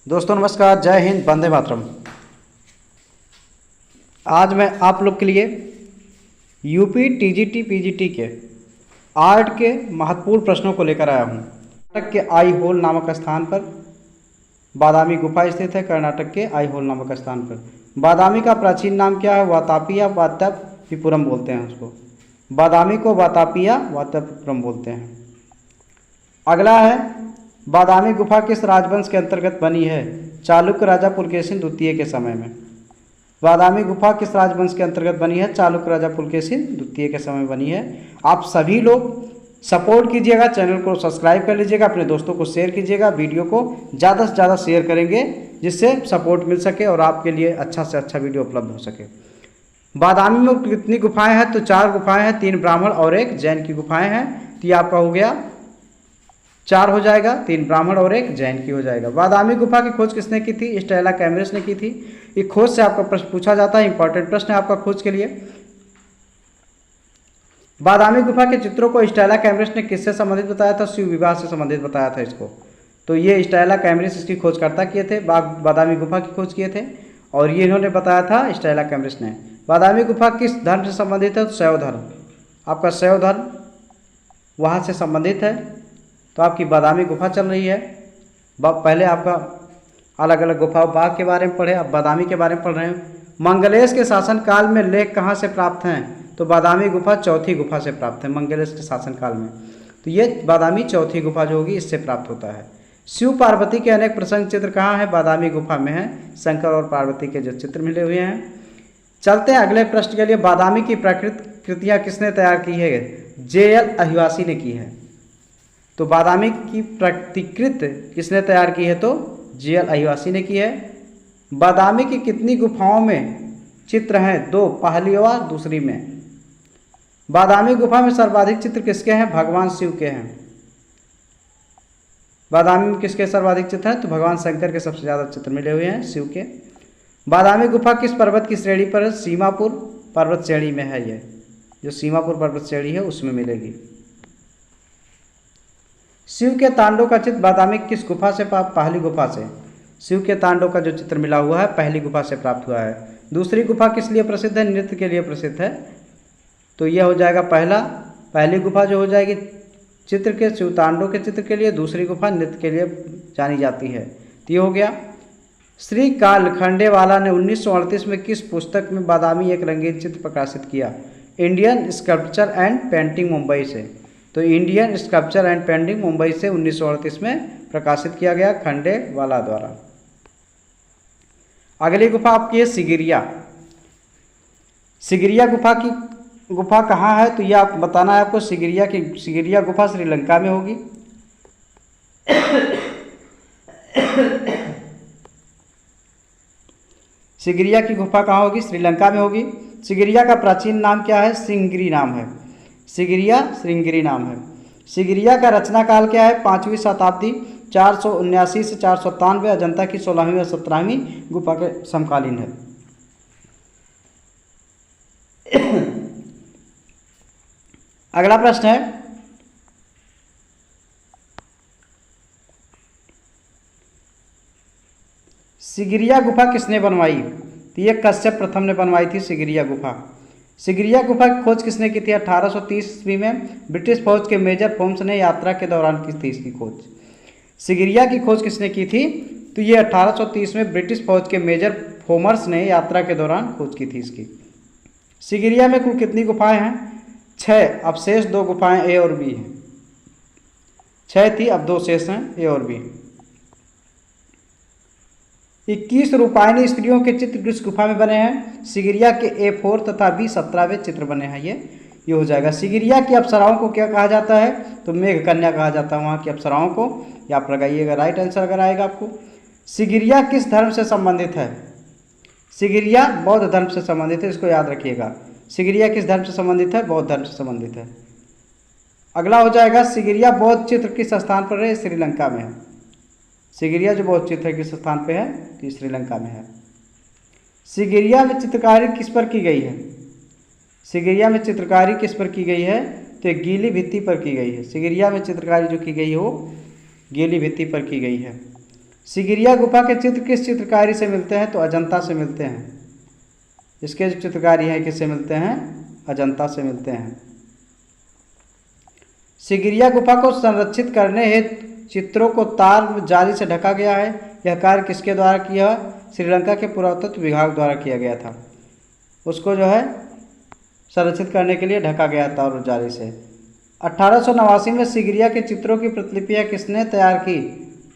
दोस्तों नमस्कार, जय हिंद, वंदे मातरम। आज मैं आप लोग के लिए यूपी टीजीटी पीजीटी के आर्ट के महत्वपूर्ण प्रश्नों को लेकर आया हूँ। कर्नाटक के आई होल नामक स्थान पर बादामी गुफा स्थित है। कर्नाटक के आई होल नामक स्थान पर बादामी का प्राचीन नाम क्या है? वातापी या वातापीपुरम बोलते हैं उसको। बादामी को वातापी या वातापीपुरम बोलते हैं। अगला है, बादामी गुफा किस राजवंश के अंतर्गत बनी है? चालुक्य राजा पुलकेशिन द्वितीय के समय में। बादामी गुफा किस राजवंश के अंतर्गत बनी है? चालुक्य राजा पुलकेशिन द्वितीय के समय बनी है। आप सभी लोग सपोर्ट कीजिएगा, चैनल को सब्सक्राइब कर लीजिएगा, अपने दोस्तों को शेयर कीजिएगा, वीडियो को ज़्यादा से ज़्यादा शेयर करेंगे जिससे सपोर्ट मिल सके और आपके लिए अच्छा से अच्छा वीडियो उपलब्ध हो सके। बादामी में कितनी गुफाएं हैं? तो 4 गुफाएं हैं, 3 ब्राह्मण और 1 जैन की गुफाएं हैं। तो ये आपका हो गया 4 हो जाएगा, 3 ब्राह्मण और 1 जैन की हो जाएगा। बादामी गुफा की खोज किसने की थी? स्टेला कैमरस ने की थी। ये खोज से आपका प्रश्न पूछा जाता है, इंपॉर्टेंट प्रश्न है आपका खोज के लिए। बादामी गुफा के चित्रों को स्टेला कैमरस ने किससे संबंधित बताया था? शिव विवाह से संबंधित बताया था इसको। तो ये स्टेला कैमरस इसकी खोजकर्ता किए थे, बादामी गुफा की खोज किए थे और ये इन्होंने बताया था स्टेला कैमरस ने। बादामी गुफा किस धर्म से संबंधित है? तो शैव धर्म। आपका शैव धर्म वहाँ से संबंधित है। तो आपकी बादामी गुफा चल रही है। पहले आपका अलग अलग गुफा बाग के बारे में पढ़े, अब बादामी के बारे में पढ़ रहे हैं। मंगलेश के शासनकाल में लेख कहाँ से प्राप्त हैं? तो बादामी गुफा चौथी गुफा से प्राप्त है मंगलेश के शासनकाल में। तो ये बादामी चौथी गुफा जो होगी इससे प्राप्त होता है। शिव पार्वती के अनेक प्रसंग चित्र कहाँ है? बादामी गुफा में है। शंकर और पार्वती के जो चित्र मिले हुए हैं। चलते हैं अगले प्रश्न के लिए। बादामी की प्राकृतिक कृतियाँ किसने तैयार की है? JL अहिवासी ने की है। तो बादामी की प्रतिकृत किसने तैयार की है? तो JL अहिवासी ने की है। बादामी की कितनी गुफाओं में चित्र हैं? 2, पहली और दूसरी में। बादामी गुफा में सर्वाधिक चित्र किसके हैं? भगवान शिव के हैं। बादामी में किसके सर्वाधिक चित्र हैं? तो भगवान शंकर के सबसे ज़्यादा चित्र मिले हुए हैं, शिव के। बादामी गुफा किस पर्वत की श्रेणी पर है? सीमापुर पर्वत श्रेणी में है। ये जो सीमापुर पर्वत श्रेणी है उसमें मिलेगी। शिव के तांडव का चित्र बादामी किस गुफा से? पहली गुफा से। शिव के तांडव का जो चित्र मिला हुआ है पहली गुफा से प्राप्त हुआ है। दूसरी गुफा किस लिए प्रसिद्ध है? नृत्य के लिए प्रसिद्ध है। तो यह हो जाएगा पहली गुफा जो हो जाएगी चित्र के, शिव तांडव के चित्र के लिए। दूसरी गुफा नृत्य के लिए जानी जाती है। तो ये हो गया। श्री काल खंडेवाला ने 1938 में किस पुस्तक में बादामी एक रंगीन चित्र प्रकाशित किया? Indian sculpture and painting Mumbai से। तो Indian sculpture and painting Mumbai से 1938 में प्रकाशित किया गया खंडेवाला द्वारा। अगली गुफा आपकी है सिगिरिया। सिगिरिया गुफा कहाँ है? तो यह आप बताना है आपको। सिगिरिया गुफा श्रीलंका में होगी। सिगिरिया की गुफा कहाँ होगी? श्रीलंका में होगी। सिगिरिया का प्राचीन नाम क्या है? श्रृंगिरी नाम है। सिगिरिया श्रृंगिरी नाम है। सिगिरिया का रचना काल क्या है? 5वीं शताब्दी, 479 से 497। अजंता की 16वीं और 17वीं गुफा के समकालीन है। अगला प्रश्न है, सिगिरिया गुफा किसने बनवाई? तो ये कश्यप प्रथम ने बनवाई थी सिगिरिया गुफा। सिगिरिया गुफा की खोज किसने की थी? 1830 ईस्वी में ब्रिटिश फौज के मेजर फोम्स ने यात्रा के दौरान की थी इसकी खोज। सिगिरिया की खोज किसने की थी? तो ये 1830 में ब्रिटिश फौज के मेजर फोमर्स ने यात्रा के दौरान खोज की थी इसकी। सिगिरिया में कुल कितनी गुफाएं हैं? 6। अब शेष 2 गुफाएं ए और बी हैं। 6 थी, अब 2 शेष हैं, ए और बी। 21 रूपायनी स्त्रियों के चित्र किस गुफा में बने हैं? सिगिरिया के A4 तथा B17वें चित्र बने हैं। ये हो जाएगा। सिगिरिया की अप्सराओं को क्या कहा जाता है? तो मेघ कन्या कहा जाता है वहाँ की अप्सराओं को। ये आप लगाइएगा, राइट आंसर अगर आएगा आपको। सिगिरिया किस धर्म से संबंधित है? सिगिरिया बौद्ध धर्म से संबंधित है, इसको याद रखिएगा। सिगिरिया किस धर्म से संबंधित है? बौद्ध धर्म से संबंधित है। अगला हो जाएगा, सिगिरिया बौद्ध चित्र किस स्थान पर है? श्रीलंका में है। सिगिरिया जो बौद्ध चित्र किस स्थान पे है? कि श्रीलंका में है। सिगिरिया में चित्रकारी किस पर की गई है? सिगिरिया में चित्रकारी किस पर की गई है? तो एक गीली भित्ति पर की गई है। सिगिरिया में चित्रकारी जो की गई है वो गीली भित्ति पर की गई है। सिगिरिया गुफा के चित्र किस चित्रकारी से मिलते हैं? तो अजंता से मिलते हैं। इसके जो चित्रकारी हैं किससे मिलते हैं? अजंता से मिलते हैं। सिगिरिया गुफा को संरक्षित करने हेतु चित्रों को तार जाली से ढका गया है। यह कार्य किसके द्वारा किया? श्रीलंका के पुरातत्व विभाग द्वारा किया गया था। उसको जो है संरक्षित करने के लिए ढका गया था तार जाली से। 1889 में सिगिरिया के चित्रों की प्रतिलिपियाँ किसने तैयार की?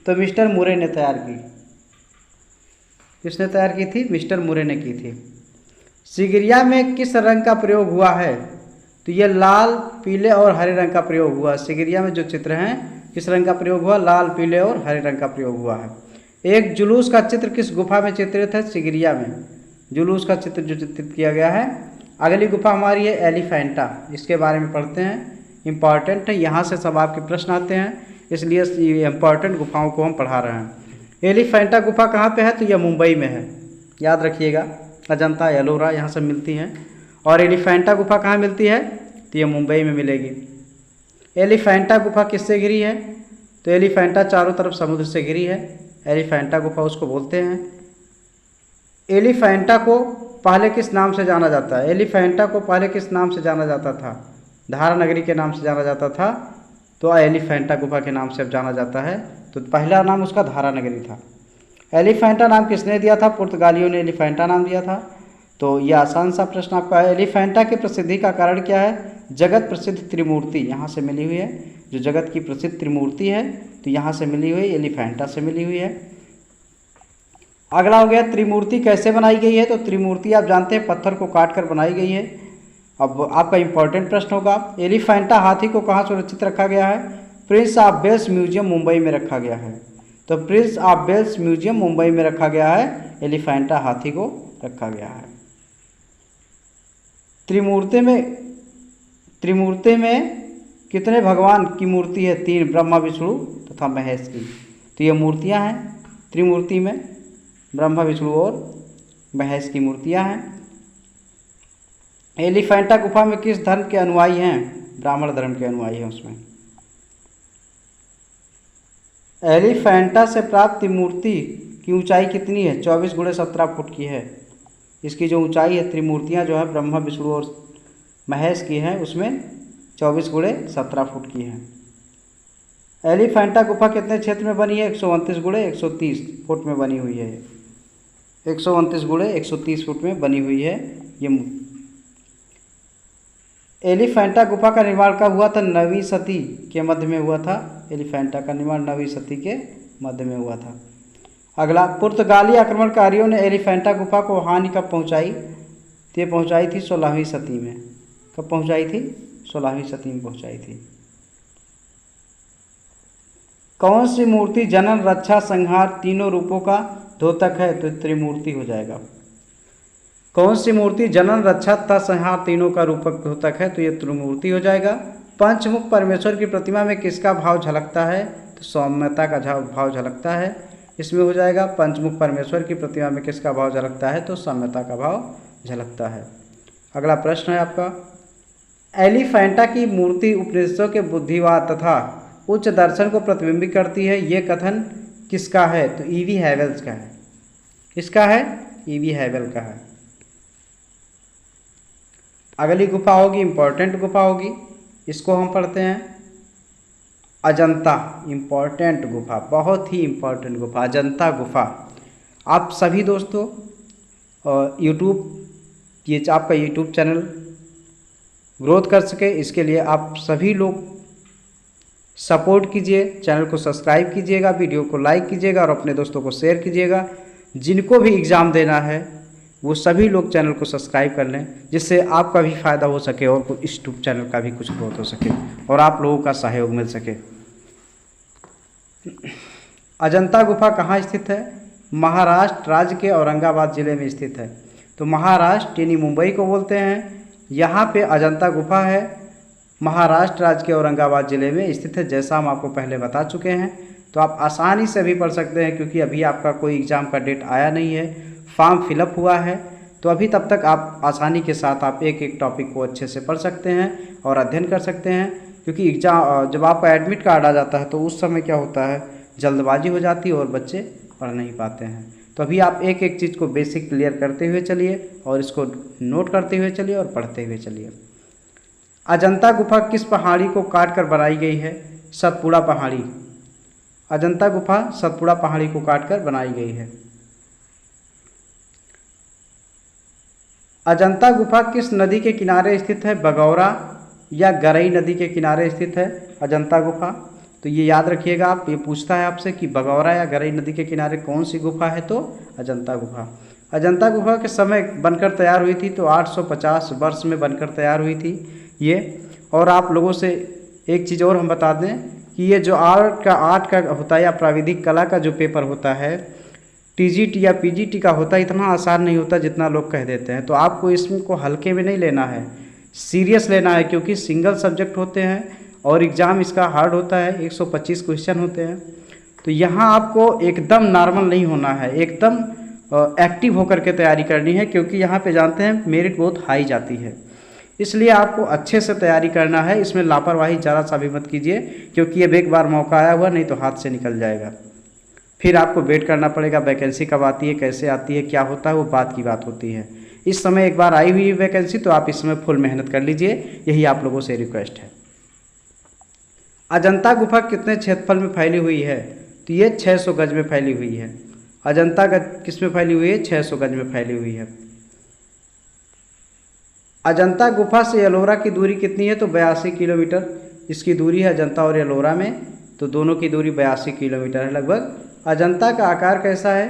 तो मिस्टर मुरे ने तैयार की। किसने तैयार की थी? मिस्टर मुरे ने की थी। सिगिरिया में किस रंग का प्रयोग हुआ है? तो ये लाल, पीले और हरे रंग का प्रयोग हुआ। सिगिरिया में जो चित्र हैं किस रंग का प्रयोग हुआ? लाल, पीले और हरे रंग का प्रयोग हुआ है। एक जुलूस का चित्र किस गुफा में चित्रित है? सिगिरिया में जुलूस का चित्र जो चित्रित किया गया है। अगली गुफा हमारी है एलिफेंटा। इसके बारे में पढ़ते हैं, इम्पॉर्टेंट है, यहाँ से सब आपके प्रश्न आते हैं, इसलिए इम्पॉर्टेंट गुफाओं को हम पढ़ा रहे हैं। एलिफेंटा गुफा कहाँ पे है? तो यह मुंबई में है, याद रखिएगा। अजंता, एलोरा यहाँ से मिलती हैं। और एलिफेंटा गुफा कहाँ मिलती है? तो यह मुंबई में मिलेगी। एलिफेंटा गुफा किससे घिरी है? तो एलिफेंटा चारों तरफ समुद्र से घिरी है। एलिफेंटा गुफा उसको बोलते हैं। एलिफेंटा को पहले किस नाम से जाना जाता है? एलिफेंटा को पहले किस नाम से जाना जाता था? धारा नगरी के नाम से जाना जाता था, तो एलिफेंटा गुफा के नाम से अब जाना जाता है। तो पहला नाम उसका धारा नगरी था। एलिफेंटा नाम किसने दिया था? पुर्तगालियों ने एलिफेंटा नाम दिया था। तो ये आसान सा प्रश्न आपका है। एलिफेंटा की प्रसिद्धि का कारण क्या है? जगत प्रसिद्ध त्रिमूर्ति यहाँ से मिली हुई है। जो जगत की प्रसिद्ध त्रिमूर्ति है तो यहाँ से मिली हुई, एलिफेंटा से मिली हुई है। अगला हो गया त्रिमूर्ति कैसे बनाई गई है? तो त्रिमूर्ति आप जानते हैं पत्थर को काट कर बनाई गई है। अब आपका इंपॉर्टेंट प्रश्न होगा, एलिफेंटा हाथी को कहाँ सुरक्षित रखा गया है? Prince of Wales Museum Mumbai में रखा गया है। तो Prince of Wales Museum Mumbai में रखा गया है, एलिफेंटा हाथी को रखा गया है। त्रिमूर्ति में कितने भगवान की मूर्ति है? 3, ब्रह्मा, विष्णु तथा महेश की। तो ये मूर्तियाँ हैं त्रिमूर्ति में, ब्रह्मा, विष्णु और महेश की मूर्तियाँ हैं। एलिफेंटा गुफा में किस धर्म के अनुयायी हैं? ब्राह्मण धर्म के अनुयायी हैं उसमें। एलिफेंटा से प्राप्त त्रिमूर्ति की ऊंचाई कितनी है? 24 × 17 फुट की है। इसकी जो ऊंचाई है, त्रिमूर्तियाँ जो है ब्रह्मा, विष्णु और महेश की हैं, उसमें 24 × 17 फुट की है। एलिफेंटा गुफा कितने क्षेत्र में बनी है? 129 × 130 फुट में बनी हुई है। 129 × 130 फुट में बनी हुई है ये। एलिफेंटा गुफा का निर्माण कब हुआ था? 9वीं सदी के मध्य में हुआ था। एलिफेंटा का निर्माण 9वीं सदी के मध्य में हुआ था। अगला, पुर्तगाली आक्रमणकारियों ने एलिफेंटा गुफा को हानि कब पहुंचाई? तो ये पहुंचाई थी 16वीं सदी में। कब पहुंचाई थी? 16वीं सदी में पहुंचाई थी। कौन सी मूर्ति जनन, रक्षा, संहार तीनों रूपों का द्योतक है? तो त्रिमूर्ति हो जाएगा। कौन सी मूर्ति जनन, रक्षा तथा संहार तीनों का रूपक द्योतक है? तो ये त्रिमूर्ति हो जाएगा। पंचमुख परमेश्वर की प्रतिमा में किसका भाव झलकता है? तो सौम्यता का भाव झलकता है। इसमें हो जाएगा पंचमुख परमेश्वर की प्रतिमा में किसका भाव झलकता है? तो सौम्यता का भाव झलकता है। अगला प्रश्न है आपका, एलिफेंटा की मूर्ति उपनिषदों के बुद्धिवाद तथा उच्च दर्शन को प्रतिबिंबित करती है, ये कथन किसका है? तो E.V. हैवेल्स का है। किसका है? E.V. हैवेल का है। अगली गुफा होगी, इंपॉर्टेंट गुफा होगी, इसको हम पढ़ते हैं अजंता। इंपॉर्टेंट गुफा, बहुत ही इंपॉर्टेंट गुफा, अजंता गुफा। आप सभी दोस्तों ये आपका यूट्यूब चैनल ग्रोथ कर सके, इसके लिए आप सभी लोग सपोर्ट कीजिए, चैनल को सब्सक्राइब कीजिएगा, वीडियो को लाइक कीजिएगा और अपने दोस्तों को शेयर कीजिएगा। जिनको भी एग्ज़ाम देना है वो सभी लोग चैनल को सब्सक्राइब कर लें, जिससे आपका भी फ़ायदा हो सके और इस यूट्यूब चैनल का भी कुछ ग्रोथ हो सके और आप लोगों का सहयोग मिल सके। अजंता गुफा कहाँ स्थित है? महाराष्ट्र राज्य के औरंगाबाद ज़िले में स्थित है। तो महाराष्ट्र यानी मुंबई को बोलते हैं, यहाँ पे अजंता गुफा है, महाराष्ट्र राज्य के औरंगाबाद ज़िले में स्थित है, जैसा हम आपको पहले बता चुके हैं। तो आप आसानी से भी पढ़ सकते हैं, क्योंकि अभी आपका कोई एग्ज़ाम का डेट आया नहीं है, फॉर्म फिलअप हुआ है, तो अभी तब तक आप आसानी के साथ आप एक एक टॉपिक को अच्छे से पढ़ सकते हैं और अध्ययन कर सकते हैं। क्योंकि एग्ज़ाम जब आपका एडमिट कार्ड आ जाता है तो उस समय क्या होता है, जल्दबाजी हो जाती है और बच्चे पढ़ नहीं पाते हैं। तो अभी आप एक एक चीज़ को बेसिक क्लियर करते हुए चलिए और इसको नोट करते हुए चलिए और पढ़ते हुए चलिए। अजंता गुफा किस पहाड़ी को काट कर बनाई गई है? सतपुड़ा पहाड़ी। अजंता गुफा सतपुड़ा पहाड़ी को काट कर बनाई गई है। अजंता गुफा किस नदी के किनारे स्थित है? बगौरा या गरई नदी के किनारे स्थित है अजंता गुफा। तो ये याद रखिएगा आप, ये पूछता है आपसे कि बगौरा या गरई नदी के किनारे कौन सी गुफा है, तो अजंता गुफा। अजंता गुफा के समय बनकर तैयार हुई थी तो 850 वर्ष में बनकर तैयार हुई थी ये। और आप लोगों से एक चीज़ और हम बता दें कि ये जो आर्ट का होता है या प्राविधिक कला का जो पेपर होता है टीजीटी या पीजीटी का होता है, इतना आसान नहीं होता जितना लोग कह देते हैं। तो आपको इसको हल्के में नहीं लेना है, सीरियस लेना है, क्योंकि सिंगल सब्जेक्ट होते हैं और एग्ज़ाम इसका हार्ड होता है, 125 क्वेश्चन होते हैं। तो यहाँ आपको एकदम नॉर्मल नहीं होना है, एकदम एक्टिव होकर के तैयारी करनी है, क्योंकि यहाँ पे जानते हैं मेरिट बहुत हाई जाती है। इसलिए आपको अच्छे से तैयारी करना है, इसमें लापरवाही ज़रा सा भी मत कीजिए, क्योंकि अब एक बार मौका आया हुआ, नहीं तो हाथ से निकल जाएगा। फिर आपको वेट करना पड़ेगा, वैकेंसी कब आती है, कैसे आती है, क्या होता है, वो बात की बात होती है। इस समय एक बार आई हुई वैकेंसी तो आप इस समय फुल मेहनत कर लीजिए, यही आप लोगों से रिक्वेस्ट है। अजंता गुफा कितने क्षेत्रफल में फैली हुई है? तो ये 600 गज में फैली हुई है। अजंता गज किस में फैली हुई है? 600 गज में फैली हुई है। अजंता गुफा से एलोरा की दूरी कितनी है? तो 82 किलोमीटर इसकी दूरी है अजंता और एलोरा में, तो दोनों की दूरी 82 किलोमीटर है लगभग। अजंता का आकार कैसा है?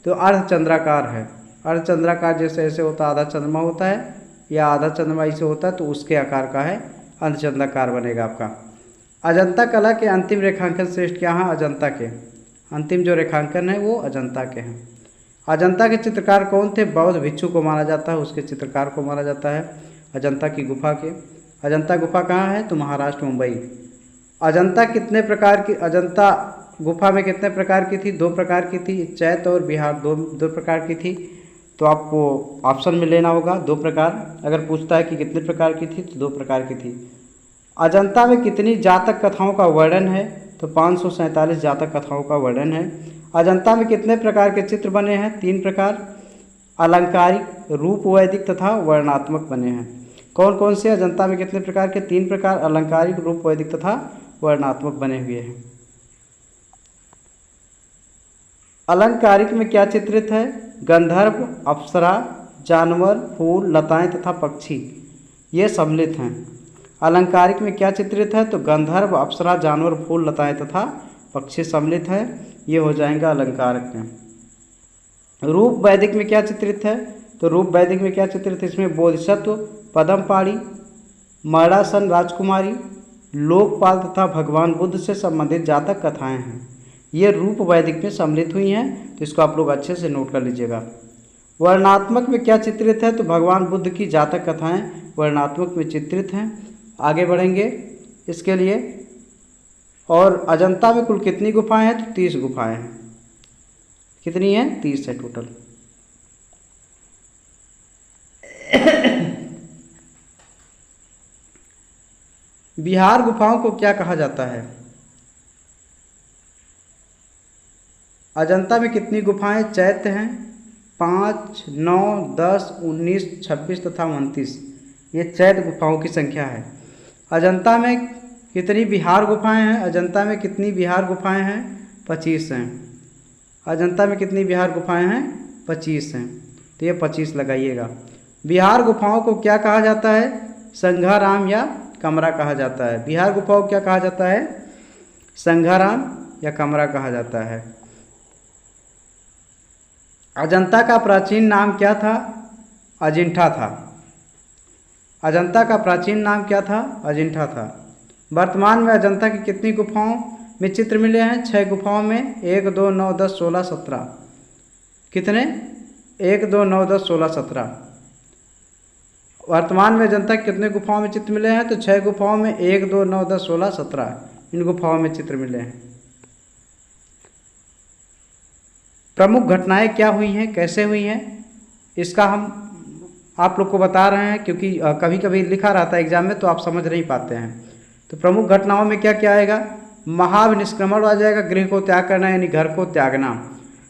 तो अर्धचंद्राकार है। अर्धचंद्राकार जैसे ऐसे होता है, आधा चंद्रमा होता है या आधा चंद्रमा ऐसे होता है, तो उसके आकार का है, अर्धचंद्राकार बनेगा आपका। अजंता कला के अंतिम रेखांकन श्रेष्ठ क्या हैं? अजंता के अंतिम जो रेखांकन है वो अजंता के हैं। अजंता के चित्रकार कौन थे? बौद्ध भिक्षु को माना जाता है, उसके चित्रकार को माना जाता है अजंता की गुफा के। अजंता गुफा कहाँ है? तो महाराष्ट्र, मुंबई। अजंता कितने प्रकार की, अजंता गुफा में कितने प्रकार की थी? 2 प्रकार की थी, चैत और बिहार, दो प्रकार की थी। तो आपको ऑप्शन में लेना होगा 2 प्रकार। अगर पूछता है कि कितने प्रकार की थी तो 2 प्रकार की थी। अजंता में कितनी जातक कथाओं का वर्णन है? तो 547 जातक कथाओं का वर्णन है। अजंता में कितने प्रकार के चित्र बने हैं? 3 प्रकार, अलंकारिक, रूपवैदिक तथा वर्णनात्मक बने हैं। कौन कौन से? अजंता में कितने प्रकार के? 3 प्रकार, अलंकारिक, रूपवैदिक तथा वर्णनात्मक बने हुए हैं। अलंकारिक में क्या चित्रित है? गंधर्व, अप्सरा, जानवर, फूल, लताएं तथा पक्षी ये सम्मिलित हैं। अलंकारिक में क्या चित्रित है? तो गंधर्व, अप्सरा, जानवर, फूल, लताएं तथा पक्षी सम्मिलित है, ये हो जाएगा अलंकारिक में। रूप वैदिक में क्या चित्रित है? तो रूप वैदिक में क्या चित्रित है? इसमें बोधिसत्व, पद्मपाणि, मरणासन राजकुमारी, लोकपाल तथा भगवान बुद्ध से संबंधित जातक कथाएं हैं, ये रूप वैदिक में सम्मिलित हुई हैं। तो इसको आप लोग अच्छे से नोट कर लीजिएगा। वर्णनात्मक में क्या चित्रित है? तो भगवान बुद्ध की जातक कथाएं वर्णनात्मक में चित्रित हैं। आगे बढ़ेंगे इसके लिए। और अजंता में कुल कितनी गुफाएं हैं? तो 30 गुफाएं हैं। कितनी हैं? 30 है टोटल। बिहार गुफाओं को क्या कहा जाता है? अजंता में कितनी गुफाएं चैत्य हैं? 5, 9, 10, 19, 26 तथा 29, ये चैत्य गुफाओं की संख्या है। अजंता में कितनी बिहार गुफाएं हैं? अजंता में कितनी बिहार गुफाएं हैं? 25 हैं। अजंता में कितनी बिहार गुफाएं हैं? 25 हैं। तो ये 25 लगाइएगा। बिहार गुफाओं को क्या कहा जाता है? संघाराम या कमरा कहा जाता है। बिहार गुफाओं को क्या कहा जाता है? संघाराम या कमरा कहा जाता है। अजंता का प्राचीन नाम क्या था? अजिंठा था। अजंता का प्राचीन नाम क्या था? अजिंठा था। वर्तमान में अजंता की कितनी गुफाओं में चित्र मिले हैं? 6 गुफाओं में, 1, 2, 9, 10, 16, 17। कितने? 1, 2, 9, 10, 16, 17। वर्तमान में अजंता की कितने गुफाओं में चित्र मिले हैं? तो 6 गुफाओं में, 1, 2, 9, 10, 16, 17 इन गुफाओं में चित्र मिले हैं। प्रमुख घटनाएं क्या हुई हैं, कैसे हुई हैं, इसका हम आप लोग को बता रहे हैं, क्योंकि कभी कभी लिखा रहता है एग्जाम में तो आप समझ नहीं पाते हैं। तो प्रमुख घटनाओं में क्या क्या आएगा? महाभिनिष्क्रमण आ जाएगा, गृह को त्याग करना यानी घर को त्यागना।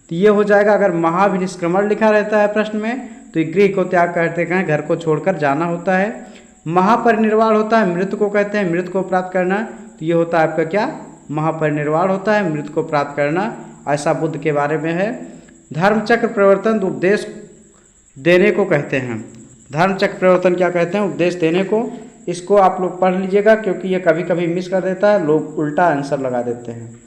तो ये हो जाएगा, अगर महाभिनिष्क्रमण लिखा रहता है प्रश्न में तो ये गृह को त्याग करते हैं, घर को छोड़कर जाना होता है। महापरिनिर्वाण होता है, मृत को कहते हैं, मृत को प्राप्त करना। तो ये होता है आपका क्या, महापरिनिर्वाण होता है, मृत को प्राप्त करना, ऐसा बुद्ध के बारे में है। धर्मचक्र प्रवर्तन उपदेश देने को कहते हैं। धर्मचक्र प्रवर्तन क्या कहते हैं, उपदेश देने को। इसको आप लोग पढ़ लीजिएगा क्योंकि ये कभी कभी मिस कर देता है, लोग उल्टा आंसर लगा देते हैं।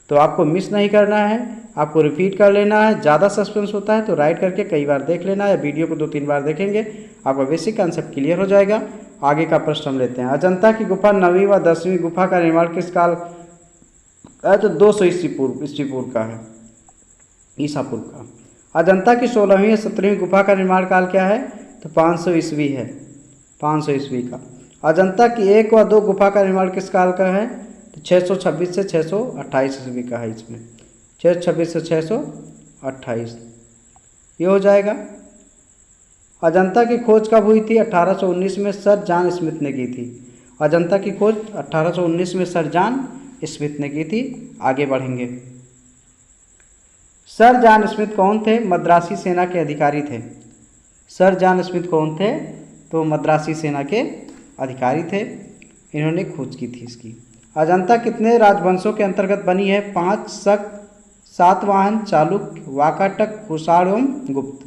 तो आपको मिस नहीं करना है, आपको रिपीट कर लेना है। ज़्यादा सस्पेंस होता है तो राइट करके कई बार देख लेना है, वीडियो को 2-3 बार देखेंगे आपका बेसिक कंसेप्ट क्लियर हो जाएगा। आगे का प्रश्न हम लेते हैं। अजंता की गुफा 9वीं व 10वीं गुफा का निर्माण किस काल है, तो 200 ईस्वी पूर्व का है, ईसा पूर्व का। अजंता की 16वीं या 17वीं गुफा का निर्माण काल क्या है, तो 500 ईस्वी है, 500 ईस्वी का। अजंता की 1 व 2 गुफा का निर्माण किस काल का है, तो 626 से 628 ईस्वी का है। इसमें 626 से 628 ये हो जाएगा। अजंता की खोज कब हुई थी, 1819 में सर जॉन स्मिथ ने की थी। अजंता की खोज 1819 में सर जॉन स्मिथ ने की थी। आगे बढ़ेंगे। सर जॉन स्मिथ कौन थे, मद्रासी सेना के अधिकारी थे। सर जॉन स्मिथ कौन थे, तो मद्रासी सेना के अधिकारी थे, इन्होंने खोज की थी इसकी। अजंता कितने राजवंशों के अंतर्गत बनी है, 5 शक, सातवाहन, चालुक्य, वाकाटक, कुषाण एवं गुप्त।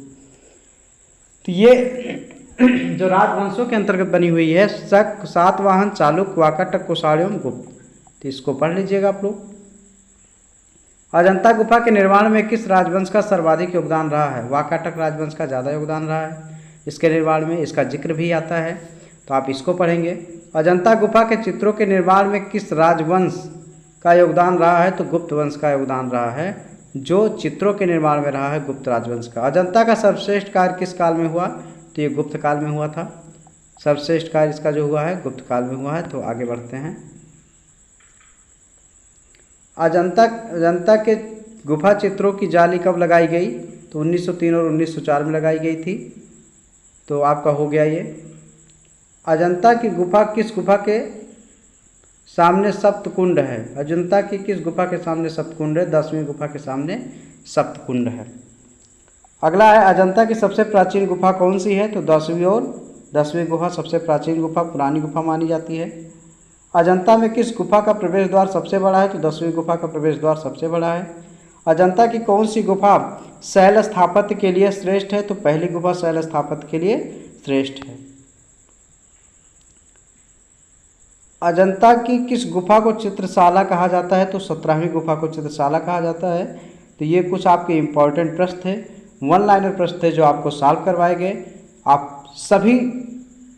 तो ये जो राजवंशों के अंतर्गत बनी हुई है, शक, सातवाहन, चालुक्य, वाकाटक, कुषाण एवं गुप्त। तो इसको पढ़ लीजिएगा आप लोग। अजंता गुफा के निर्माण में किस राजवंश का सर्वाधिक योगदान रहा है, वाकाटक राजवंश का ज़्यादा योगदान रहा है इसके निर्माण में, इसका जिक्र भी आता है, तो आप इसको पढ़ेंगे। अजंता गुफा के चित्रों के निर्माण में किस राजवंश का योगदान रहा है, तो गुप्त वंश का योगदान रहा है, जो चित्रों के निर्माण में रहा है गुप्त राजवंश का। अजंता का सर्वश्रेष्ठ कार्य किस काल में हुआ, तो ये गुप्त काल में हुआ था। सर्वश्रेष्ठ कार्य इसका जो हुआ है गुप्त काल में हुआ है। तो आगे बढ़ते हैं। अजंता के गुफा चित्रों की जाली कब लगाई गई, तो 1903 और 1904 में लगाई गई थी। तो आपका हो गया ये। अजंता की गुफा किस गुफा के सामने सप्तकुंड है, अजंता की किस गुफा के सामने सप्तकुंड है, 10वीं गुफा के सामने सप्तकुंड है। अगला है, अजंता की सबसे प्राचीन गुफा कौन सी है, तो 10वीं और 10वीं गुफा सबसे प्राचीन गुफा, पुरानी गुफा मानी जाती है। अजंता में किस गुफा का प्रवेश द्वार सबसे बड़ा है, तो 10वीं गुफा का प्रवेश द्वार सबसे बड़ा है। अजंता की कौन सी गुफा शैल स्थापत्य के लिए श्रेष्ठ है, तो पहली गुफा शैल स्थापत्य के लिए श्रेष्ठ है। अजंता की किस गुफा को चित्रशाला कहा जाता है, तो 17वीं गुफा को चित्रशाला कहा जाता है। तो ये कुछ आपके इम्पॉर्टेंट प्रश्न थे, 1 लाइनर प्रश्न थे जो आपको सॉल्व करवाए गए। आप सभी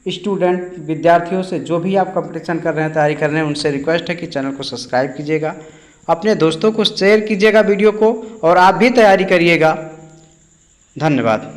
स्टूडेंट विद्यार्थियों से, जो भी आप कंपटीशन कर रहे हैं, तैयारी कर रहे हैं, उनसे रिक्वेस्ट है कि चैनल को सब्सक्राइब कीजिएगा, अपने दोस्तों को शेयर कीजिएगा वीडियो को, और आप भी तैयारी करिएगा। धन्यवाद।